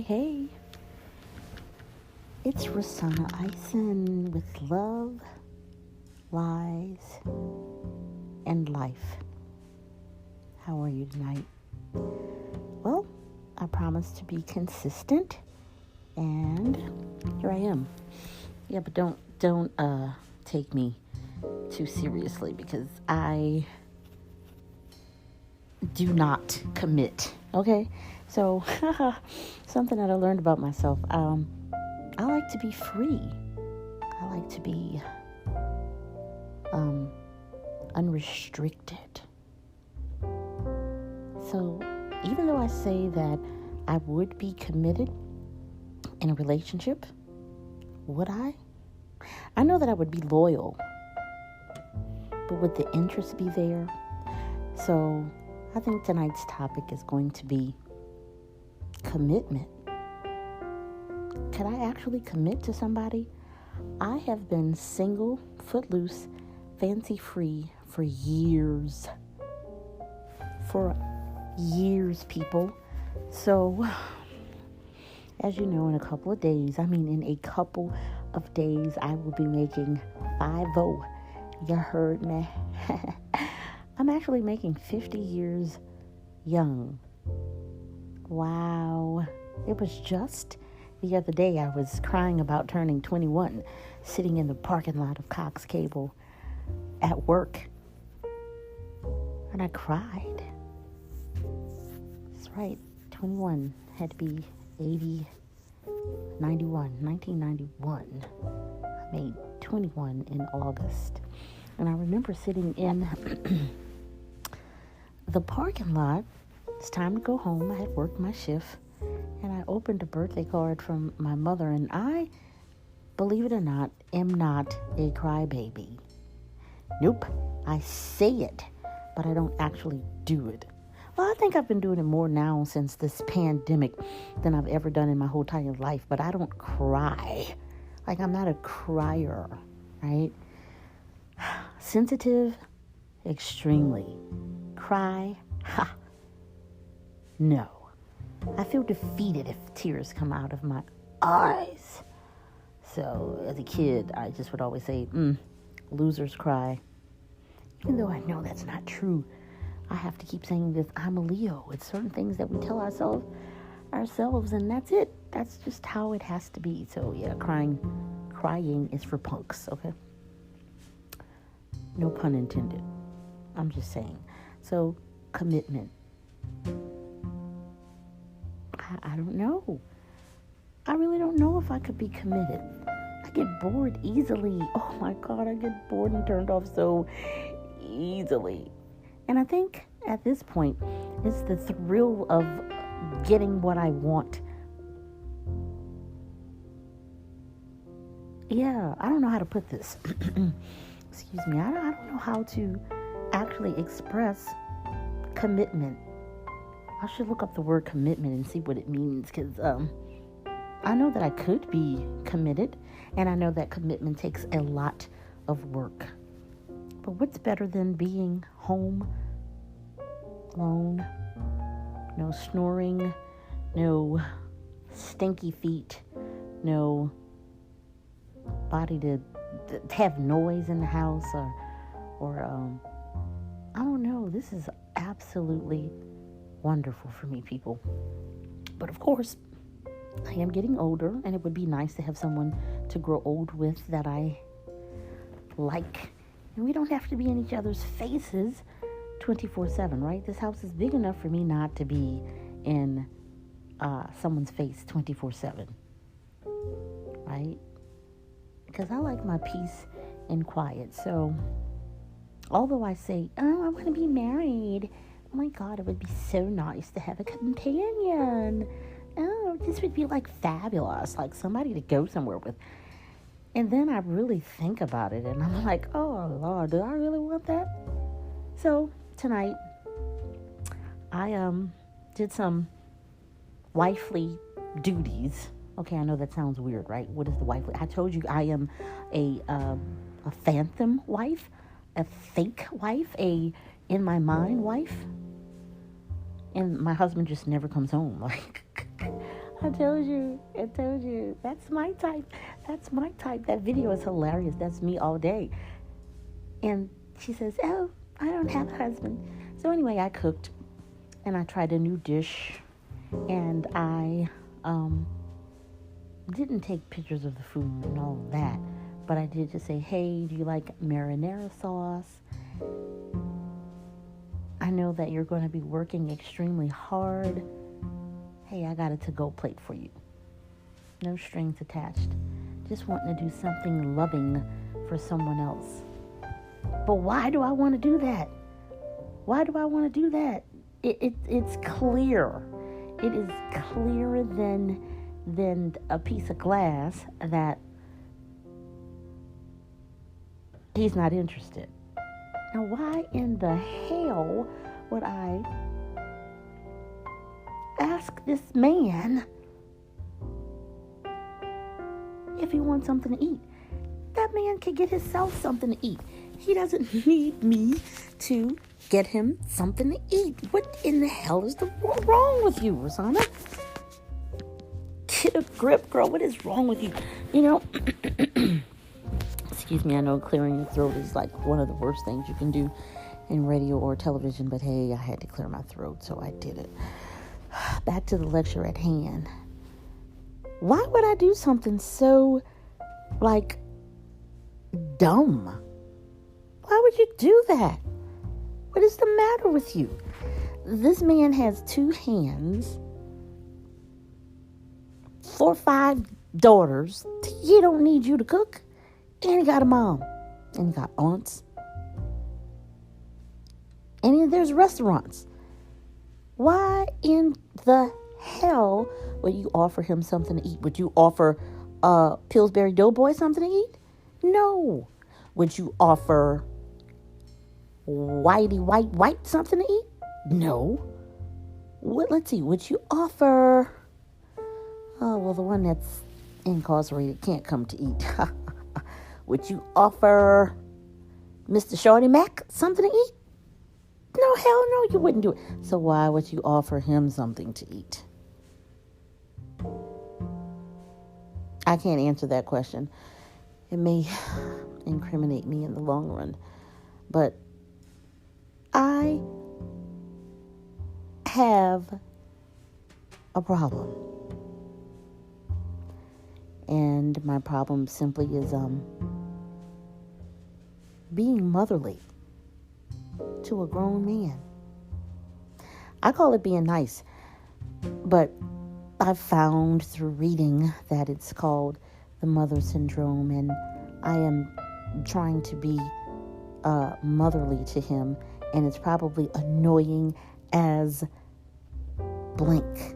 Hey. It's Rosanna Eisen with Love, Lies, and Life. How are you tonight? Well, I promised to be consistent, and here I am. Yeah, but don't take me too seriously because I do not commit, okay? So, something that I learned about myself, I like to be free. I like to be unrestricted. So, even though I say that I would be committed in a relationship, would I? I know that I would be loyal, but would the interest be there? So, I think tonight's topic is going to be commitment. Could I actually commit to somebody? I have been single, footloose, fancy-free for years. For years, people. So, as you know, in a couple of days, I will be making 50. You heard me? I'm actually making 50 years young. Wow. It was just the other day I was crying about turning 21, sitting in the parking lot of Cox Cable at work. And I cried. That's right, 21 had to be 1991. I made 21 in August. And I remember sitting in the parking lot. It's time to go home. I had worked my shift. And I opened a birthday card from my mother. And I, believe it or not, am not a crybaby. Nope. I say it, but I don't actually do it. Well, I think I've been doing it more now since this pandemic than I've ever done in my whole entire life. But I don't cry. Like, I'm not a crier, right? Sensitive, extremely. Cry, ha. No. I feel defeated if tears come out of my eyes. So, as a kid, I just would always say, losers cry. Even though I know that's not true, I have to keep saying this. I'm a Leo. It's certain things that we tell ourselves, and that's it. That's just how it has to be. So, yeah, crying is for punks, okay? No pun intended. I'm just saying. So, commitment. I don't know. I really don't know if I could be committed. I get bored easily. Oh my God, I get bored and turned off so easily. And I think at this point, it's the thrill of getting what I want. Yeah, I don't know how to put this. Excuse me. I don't know how to actually express commitment. I should look up the word commitment and see what it means, because I know that I could be committed, and I know that commitment takes a lot of work. But what's better than being home alone? No snoring, no stinky feet, no body to have noise in the house, or I don't know. This is absolutely wonderful for me, people. But of course, I am getting older, and it would be nice to have someone to grow old with that I like. And we don't have to be in each other's faces 24/7, right? This house is big enough for me not to be in someone's face 24/7, right? Because I like my peace and quiet. So, although I say, oh, I want to be married, oh my God, it would be so nice to have a companion. Oh, this would be like fabulous, like somebody to go somewhere with. And then I really think about it, and I'm like, oh Lord, do I really want that? So tonight, I did some wifely duties. Okay, I know that sounds weird, right? What is the wifely? I told you I am a phantom wife, a fake wife, a in my mind wife. And my husband just never comes home. Like, I I told you. I told you. That's my type. That's my type. That video is hilarious. That's me all day. And she says, oh, I don't have a husband. So anyway, I cooked and I tried a new dish. And I didn't take pictures of the food and all of that. But I did just say, hey, do you like marinara sauce? I know that you're going to be working extremely hard. Hey, I got a to-go plate for you. No strings attached. Just wanting to do something loving for someone else. But why do I want to do that? Why do I want to do that? It's clear. It is clearer than a piece of glass that he's not interested. Now, why in the hell would I ask this man if he wants something to eat? That man can get himself something to eat. He doesn't need me to get him something to eat. What in the hell is wrong with you, Rosanna? Get a grip, girl. What is wrong with you? You know, excuse me, I know clearing your throat is like one of the worst things you can do in radio or television, but hey, I had to clear my throat, so I did it. Back to the lecture at hand. Why would I do something so, like, dumb? Why would you do that? What is the matter with you? This man has 2 hands, 4 or 5 daughters. He don't need you to cook. And he got a mom. And he got aunts. And there's restaurants. Why in the hell would you offer him something to eat? Would you offer Pillsbury Doughboy something to eat? No. Would you offer White something to eat? No. Let's see. Would you offer... Oh, well, the one that's incarcerated can't come to eat. Would you offer Mr. Shorty Mac something to eat? No, hell no, you wouldn't do it. So why would you offer him something to eat? I can't answer that question. It may incriminate me in the long run. But I have a problem. And my problem simply is being motherly to a grown man. I call it being nice, but I've found through reading that it's called the mother syndrome, and I am trying to be motherly to him, and it's probably annoying as blank,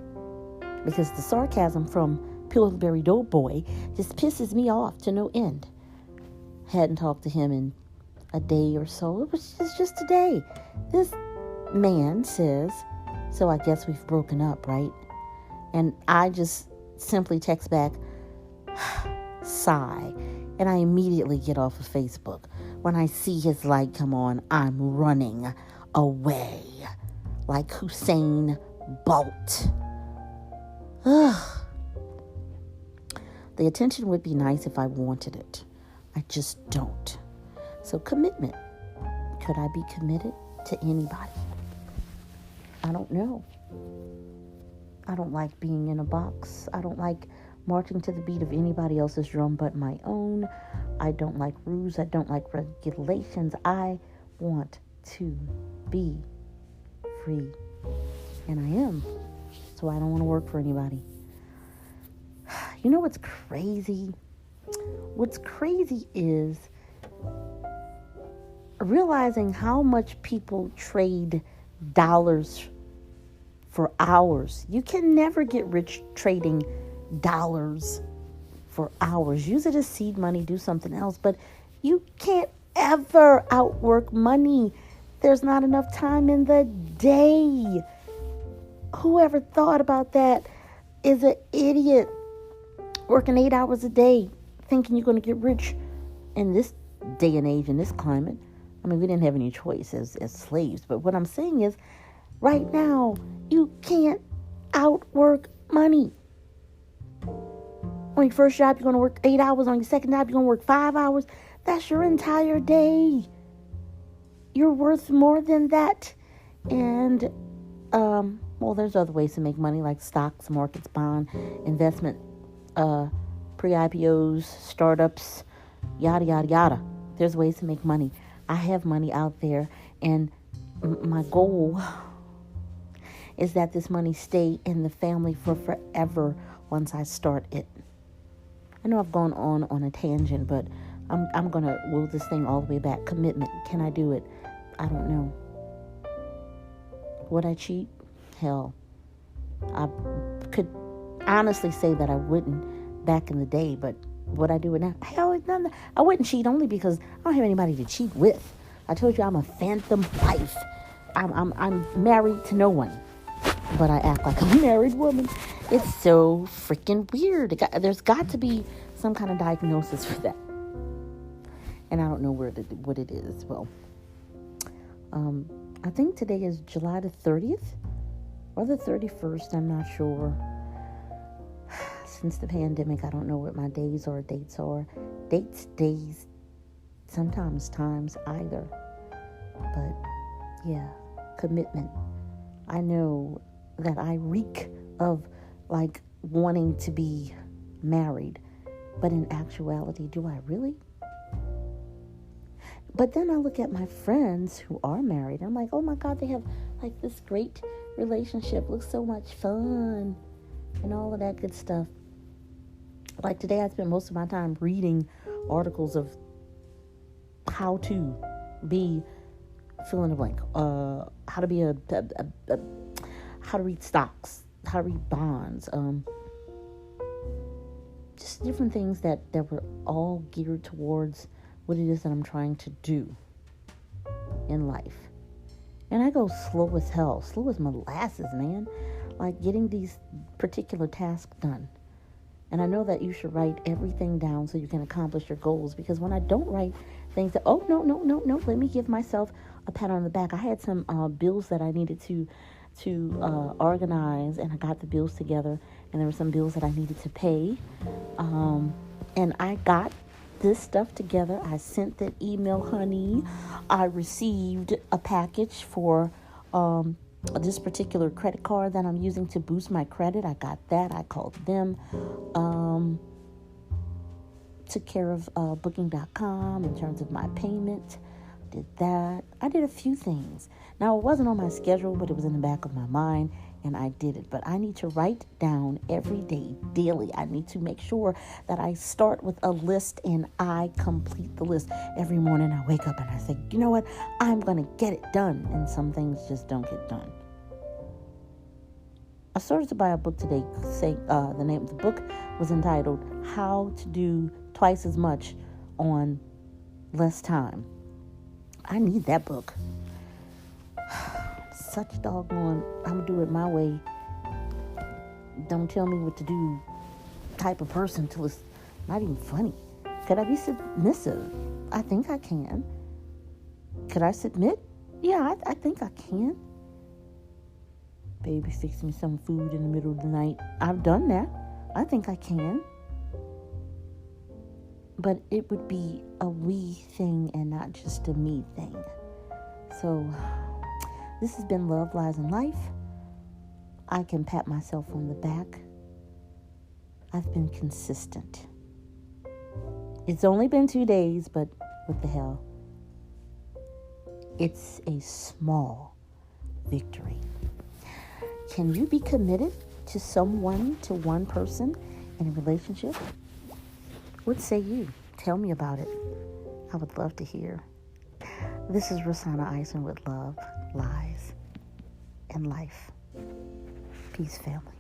because the sarcasm from Pillsbury Doughboy just pisses me off to no end. Hadn't talked to him in a day or so. It was just a day. This man says, so I guess we've broken up, right? And I just simply text back, sigh. And I immediately get off of Facebook. When I see his light come on, I'm running away like Usain Bolt. Ugh. The attention would be nice if I wanted it. I just don't. So commitment. Could I be committed to anybody? I don't know. I don't like being in a box. I don't like marching to the beat of anybody else's drum but my own. I don't like rules. I don't like regulations. I want to be free. And I am. So I don't want to work for anybody. You know what's crazy? What's crazy is realizing how much people trade dollars for hours. You can never get rich trading dollars for hours. Use it as seed money, do something else, but you can't ever outwork money. There's not enough time in the day. Whoever thought about that is an idiot. Working 8 hours a day, thinking you're going to get rich in this day and age, in this climate. I mean, we didn't have any choice as slaves. But what I'm saying is, right now, you can't outwork money. On your first job, you're going to work 8 hours. On your second job, you're going to work 5 hours. That's your entire day. You're worth more than that. And, well, there's other ways to make money, like stocks, markets, bond, investment, pre-IPOs, startups, yada, yada, yada. There's ways to make money. I have money out there, and my goal is that this money stay in the family for forever once I start it. I know I've gone on a tangent, but I'm going to will this thing all the way back. Commitment. Can I do it? I don't know. Would I cheat? Hell, I could honestly say that I wouldn't back in the day, but would I do it now? Hell, I wouldn't cheat only because I don't have anybody to cheat with. I told you I'm a phantom wife. I'm married to no one, but I act like I'm a married woman. It's so freaking weird. There's got to be some kind of diagnosis for that, and I don't know what it is. Well, I think today is July the 30th or the 31st. I'm not sure. Since the pandemic, I don't know what my days or dates are. Days, sometimes times either. But yeah, commitment. I know that I reek of like wanting to be married, but in actuality, do I really? But then I look at my friends who are married. I'm like, oh my God, they have like this great relationship. Looks so much fun and all of that good stuff. Like today, I spent most of my time reading articles of how to be fill in the blank. How to be how to read stocks, how to read bonds. Just different things that were all geared towards what it is that I'm trying to do in life. And I go slow as hell, slow as molasses, man. Like getting these particular tasks done. And I know that you should write everything down so you can accomplish your goals. Because when I don't write things that, oh, no, let me give myself a pat on the back. I had some bills that I needed to organize, and I got the bills together. And there were some bills that I needed to pay. And I got this stuff together. I sent that email, honey. I received a package for this particular credit card that I'm using to boost my credit. I got that. I called them. Took care of booking.com in terms of my payment. Did that. I did a few things. Now, it wasn't on my schedule, but it was in the back of my mind, and I did it. But I need to write down every day, daily. I need to make sure that I start with a list and I complete the list. Every morning I wake up and I say, you know what? I'm going to get it done. And some things just don't get done. I started to buy a book today. The name of the book was entitled How to Do Twice as Much on Less Time. I need that book. Such doggone, I'm going to do it my way. Don't tell me what to do type of person till it's not even funny. Could I be submissive? I think I can. Could I submit? Yeah, I think I can. Baby, fix me some food in the middle of the night. I've done that. I think I can. But it would be a we thing and not just a me thing. So, this has been Love, Lies, and Life. I can pat myself on the back. I've been consistent. It's only been 2 days, but what the hell? It's a small victory. Can you be committed to someone, to one person in a relationship? What say you? Tell me about it. I would love to hear. This is Rosanna Eisen with Love, Lies, and Life. Peace, family.